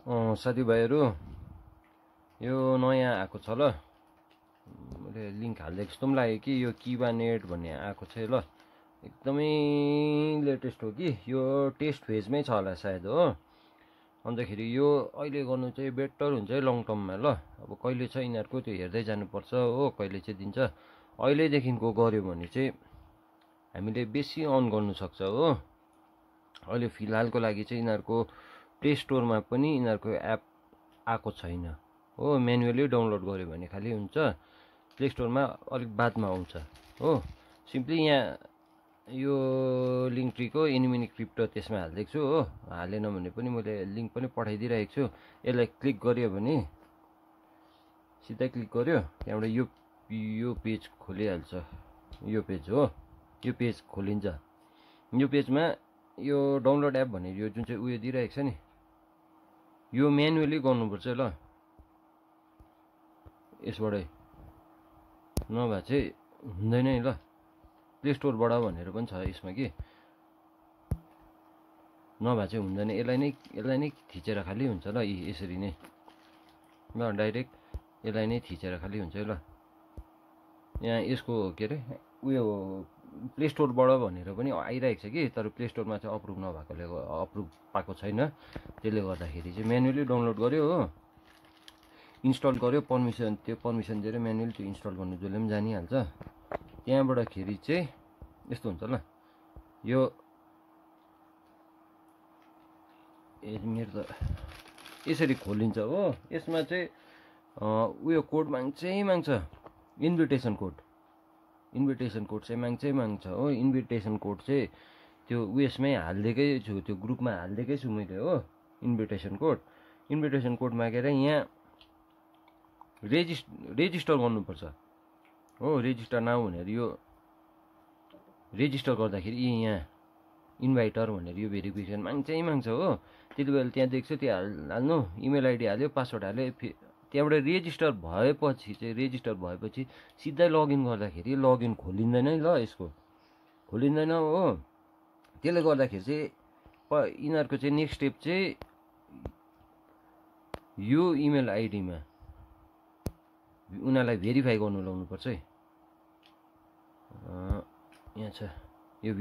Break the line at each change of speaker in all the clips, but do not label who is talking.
साथीभाइहरू यो नयाँ आएको छ ल मैले लिङ्क हालिदिएको जस्तो पनि लाग्यो कि यो किबा नेट भन्ने आएको छ ल एकदमै लेटेस्ट हो कि यो टेस्ट फेजमै छ होला सायद हो अन्तखेरि यो अहिले गर्नु चाहिँ बेटर हुन्छ है लङ टर्ममा ल अब कहिले छ यिनीहरूको त्यो हेर्दै जानुपर्छ हो कहिले चाहिँ दिन्छ अहिलेदेखिको गऱ्यो भने चाहिँ हामीले बेसी अन गर्नु सक्छ हो अहिले फिलहालको लागि चाहिँ यिनीहरूको प्ले स्टोरमा पनि यिनीहरूको एप आएको छैन हो म्यानुअली डाउनलोड गऱ्यो भने खालि हुन्छ प्ले स्टोरमा अलिक बादमा आउँछ हो सिम्पली यहाँ यो लिङ्क ट्रीको एनिमिनी क्रिप्टो त्यसमा हालिदिएको छु हो हालेन भने पनि मैले लिङ्क पनि पठाइदिइरहेको छु यसलाई क्लिक गर्यो भने सिधै क्लिक गर्यो त्यहाँबाट यो पेज खोलिहाल्छ यो पेज हो यो पेज खोलिन्छ यो पेजमा यो डाउनलोड एप भनेर यो जुन चाहिँ उयो दिइरहेको छ नि यो म्यानुअली गर्नुपर्छ ल यसबाटै नभए चाहिँ हुँदैन है ल प्ले स्टोरबाट भनेर पनि छ यसमा कि नभए चाहिँ हुँदैन यसलाई नै थिचेर खालि हुन्छ ल यसरी नै ल डाइरेक्ट यसलाई नै थिचेर खालि हुन्छ ल यहाँ यसको के अरे उयो प्ले स्टोरबाट भनेर पनि आइरहेको छ कि तर प्ले स्टोरमा चाहिँ अप्रुभ नभएकोले अप्रुभ पाएको छैन त्यसले गर्दाखेरि चाहिँ म्यानुअली डाउनलोड गर्यो हो इन्स्टल गर्यो त्यो पर्मिसन दिएर म्यानुअली त्यो इन्स्टल गर्नु जसले पनि जानिहाल्छ त्यहाँबाट खेरि चाहिँ यस्तो हुन्छ ल यो मेरो त यसरी खोलिन्छ हो यसमा चाहिँ उयो कोड माग्छ इन्भिटेसन कोड चाहिँ माग्छ हो इन्भिटेसन कोड चाहिँ त्यो उयसमै हालिदिएकै छु त्यो ग्रुपमा हालिदिएकै छु मैले हो इन्भिटेसन कोड मागेर यहाँ रेजिस्टर गर्नुपर्छ हो रेजिस्टर नाउ भनेर यो रेजिस्टर गर्दाखेरि यहाँ इन्भाइटर भनेर यो भेरिफिकेसन माग्छ हो त्यति बेला त्यहाँ देख्छ त्यो हाल्नु इमेल आइडी हाल्यो पासवर्ड हाल्यो त्यहाँबाट रेजिस्टर भएपछि सिधै लगइन गर्दाखेरि लगइन खोलिँदैन ल यसको खोलिँदैन हो त्यसले गर्दाखेरि चाहिँ यिनीहरूको चाहिँ नेक्स्ट स्टेप चाहिँ यो इमेल आइडीमा उनीहरूलाई भेरिफाई गर्नु लाउनुपर्छ है यहाँ छ यो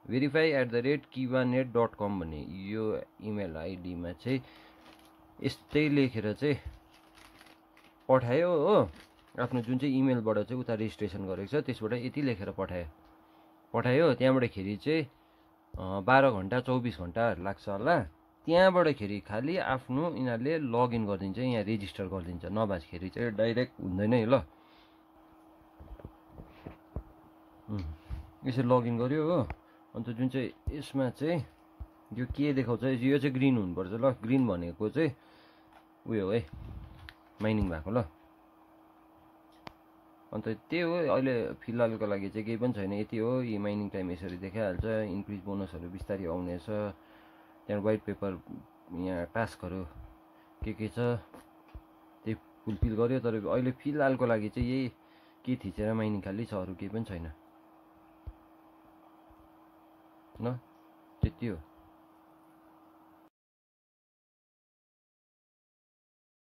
verify@kivanet.com भन्ने यो इमेल आइडीमा चाहिँ यस्तै लेखेर चाहिँ पठायो हो आफ्नो जुन चाहिँ इमेलबाट चाहिँ उता रेजिस्ट्रेसन गरेको छ त्यसबाट यति लेखेर पठायो त्यहाँबाट खेरि चाहिँ 12 घन्टा 24 घन्टाहरू लाग्छ होला त्यहाँबाट खेरि खालि आफ्नो यिनीहरूले लगइन गरिदिन्छ यहाँ रेजिस्टर गरिदिन्छ नभएखेरि चाहिँ डाइरेक्ट हुँदैन है ल यसरी लगइन गर्यो हो अन्त जुन चाहिँ यसमा चाहिँ यो के देखाउँछ यो चाहिँ ग्रिन हुनुपर्छ ल ग्रिन भनेको चाहिँ उयो है माइनिङ भएको ल अन्त त्यही हो अहिले फिलहालको लागि चाहिँ केही पनि छैन यति हो यी माइनिङ टाइम यसरी देखाइहाल्छ इन्क्रिज बोनसहरू बिस्तारै आउनेछ त्यहाँ वाइट पेपर यहाँ टास्कहरू के छ त्यही फुलफिल गर्यो तर अहिले फिलहालको लागि चाहिँ यही के थिचेर माइनिङ खालि छ अरू केही पनि छैन ल त्यति हो।